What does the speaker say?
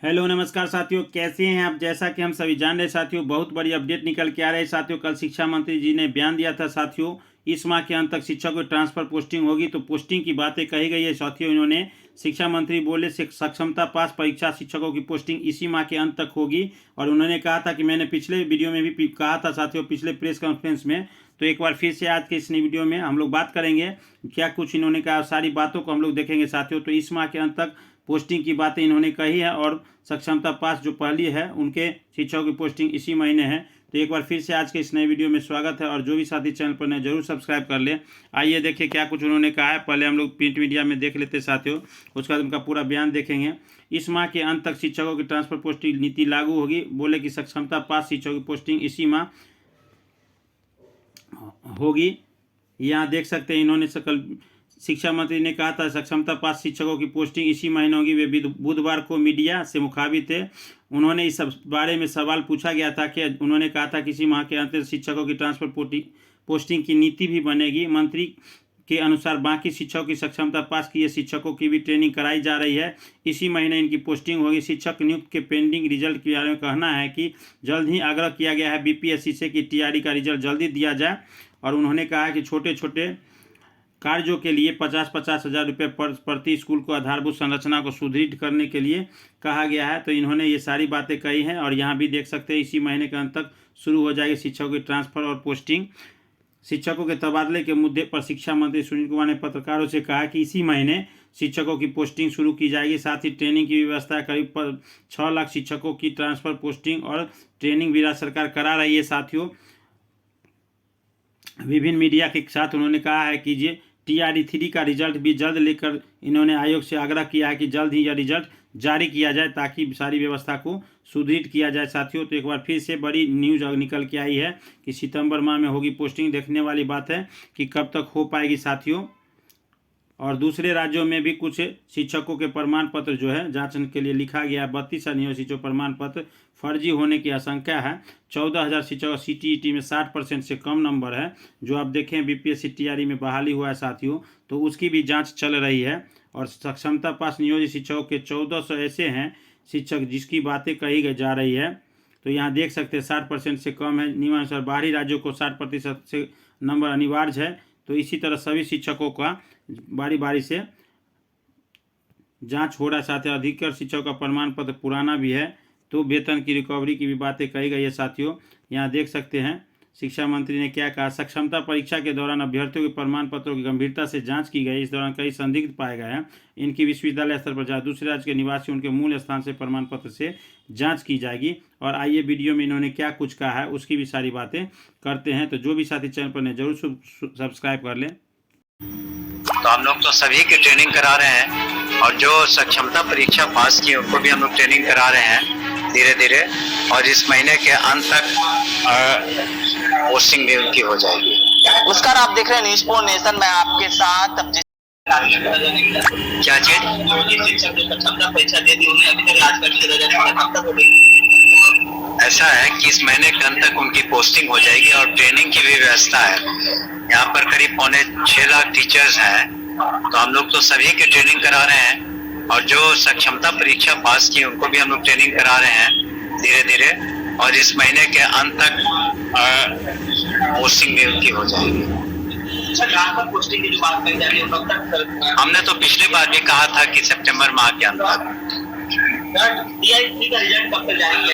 Hello नमस्कार साथियों, कैसे हैं आप। जैसा कि हम सभी जान रहे साथियों, बहुत बड़ी अपडेट निकल के आ रही है साथियों। कल शिक्षा मंत्री जी ने बयान दिया था साथियों, इस माह के अंत तक शिक्षकों की ट्रांसफर पोस्टिंग होगी। तो पोस्टिंग की बातें कही गई है साथियों। इन्होंने शिक्षा मंत्री बोले सक्षमता पास परीक्षा शिक्षकों की पोस्टिंग इसी माह के अंत तक होगी। और उन्होंने कहा था कि मैंने पिछले वीडियो में भी कहा था साथियों, पिछले प्रेस कॉन्फ्रेंस में। तो एक बार फिर से आज के इस नई वीडियो में हम लोग बात करेंगे क्या कुछ इन्होंने कहा, सारी बातों को हम लोग देखेंगे साथियों। तो इस माह के अंत तक पोस्टिंग की बातें इन्होंने कही है और सक्षमता पास जो पहली है उनके शिक्षकों की पोस्टिंग इसी महीने है। तो एक बार फिर से आज के इस नए वीडियो में स्वागत है और जो भी साथी चैनल पर नए जरूर सब्सक्राइब कर ले। आइए देखिए क्या कुछ उन्होंने कहा है। पहले हम लोग प्रिंट मीडिया में देख लेते साथियों, उसके बाद उनका पूरा बयान देखेंगे। इस माह के अंत तक शिक्षकों की ट्रांसफर पोस्टिंग नीति लागू होगी। बोले कि सक्षमता पास शिक्षकों की पोस्टिंग इसी माह होगी। यहाँ देख सकते हैं इन्होंने सकल शिक्षा मंत्री ने कहा था सक्षमता पास शिक्षकों की पोस्टिंग इसी महीने होगी। वे बुधवार को मीडिया से मुखातिब थे। उन्होंने इस बारे में सवाल पूछा गया था कि उन्होंने कहा था कि इसी माह के अंत शिक्षकों की ट्रांसफर पोस्टिंग की नीति भी बनेगी। मंत्री के अनुसार बाकी शिक्षकों की सक्षमता पास किए शिक्षकों की भी ट्रेनिंग कराई जा रही है। इसी महीने इनकी पोस्टिंग होगी। शिक्षक नियुक्त के पेंडिंग रिजल्ट के बारे में कहना है कि जल्द ही आग्रह किया गया है बीपीएससी से कि टीआरई का रिजल्ट जल्दी दिया जाए। और उन्होंने कहा कि छोटे छोटे कार्यों के लिए 50-50 हज़ार रुपये प्रति स्कूल को आधारभूत संरचना को सुदृढ़ करने के लिए कहा गया है। तो इन्होंने ये सारी बातें कही हैं और यहाँ भी देख सकते हैं इसी महीने के अंत तक शुरू हो जाएगी शिक्षकों की ट्रांसफर और पोस्टिंग। शिक्षकों के तबादले के मुद्दे पर शिक्षा मंत्री सुनील कुमार ने पत्रकारों से कहा कि इसी महीने शिक्षकों की पोस्टिंग शुरू की जाएगी। साथ ही ट्रेनिंग की व्यवस्था करीब 6 लाख शिक्षकों की ट्रांसफर पोस्टिंग और ट्रेनिंग भी राज्य सरकार करा रही है साथियों। विभिन्न मीडिया के साथ उन्होंने कहा है कि ये टीआरई 3 का रिजल्ट भी जल्द लेकर इन्होंने आयोग से आग्रह किया है कि जल्द ही यह रिजल्ट जारी किया जाए ताकि सारी व्यवस्था को सुदृढ़ किया जाए साथियों। तो एक बार फिर से बड़ी न्यूज निकल के आई है कि सितंबर माह में होगी पोस्टिंग। देखने वाली बात है कि कब तक हो पाएगी साथियों। और दूसरे राज्यों में भी कुछ शिक्षकों के प्रमाण पत्र जो है जांचने के लिए लिखा गया है। 32 अनिवार्य जो प्रमाण पत्र फर्जी होने की आशंका है। 14,000 शिक्षकों सीटीईटी में 60% से कम नंबर है। जो आप देखें बीपीएससी टीआरई में बहाली हुआ है साथियों, तो उसकी भी जांच चल रही है। और सक्षमता पास नियोजित शिक्षकों के 1400 ऐसे हैं शिक्षक जिसकी बातें कही जा रही है। तो यहाँ देख सकते हैं 60% से कम है। नियमानुसार बाहरी राज्यों को 60% से नंबर अनिवार्य है। तो इसी तरह सभी शिक्षकों का बारी बारी से जांच हो रहा है। साथ ही अधिकतर शिक्षकों का प्रमाण पत्र पुराना भी है। तो वेतन की रिकवरी की भी बातें कही गई है साथियों। यहाँ देख सकते हैं शिक्षा मंत्री ने क्या कहा। सक्षमता परीक्षा के दौरान अभ्यर्थियों के प्रमाण पत्रों की गंभीरता से जांच की गई। इस दौरान कई संदिग्ध पाए गए हैं। इनकी विश्वविद्यालय स्तर पर जहाँ दूसरे राज्य के निवासी उनके मूल स्थान से प्रमाण पत्र से जांच की जाएगी। और आइए वीडियो में इन्होंने क्या कुछ कहा है उसकी भी सारी बातें करते हैं। तो जो भी साथी चैनल पर ने जरूर सब्सक्राइब कर लें। तो हम लोग तो सभी की ट्रेनिंग करा रहे हैं और जो सक्षमता परीक्षा पास की उनको भी हम लोग ट्रेनिंग करा रहे हैं धीरे धीरे। और इस महीने के अंत तक पोस्टिंग भी उनकी हो जाएगी। नमस्कार, आप देख रहे हैं न्यूज़ फॉर नेशन। मैं आपके साथ क्या चीज सक्षमता परीक्षा दे दी उन्हें अभी तक आज कब तक हो गई? ऐसा है कि इस महीने के अंत तक उनकी पोस्टिंग हो जाएगी और ट्रेनिंग की भी व्यवस्था है। यहाँ पर करीब 6.25 लाख टीचर्स हैं। तो हम लोग तो सभी की ट्रेनिंग करा रहे हैं और जो सक्षमता परीक्षा पास की उनको भी हम लोग ट्रेनिंग करा रहे हैं धीरे धीरे। और इस महीने के अंत तक पोस्टिंग भी उनकी हो जाएगी। पोस्टिंग की जो बात कही जा रही है कब तक? हमने तो पिछली बार भी कहा था कि सितंबर माह के अंत तक। टीआरई 3 का रिजल्ट कब तक जाएगी?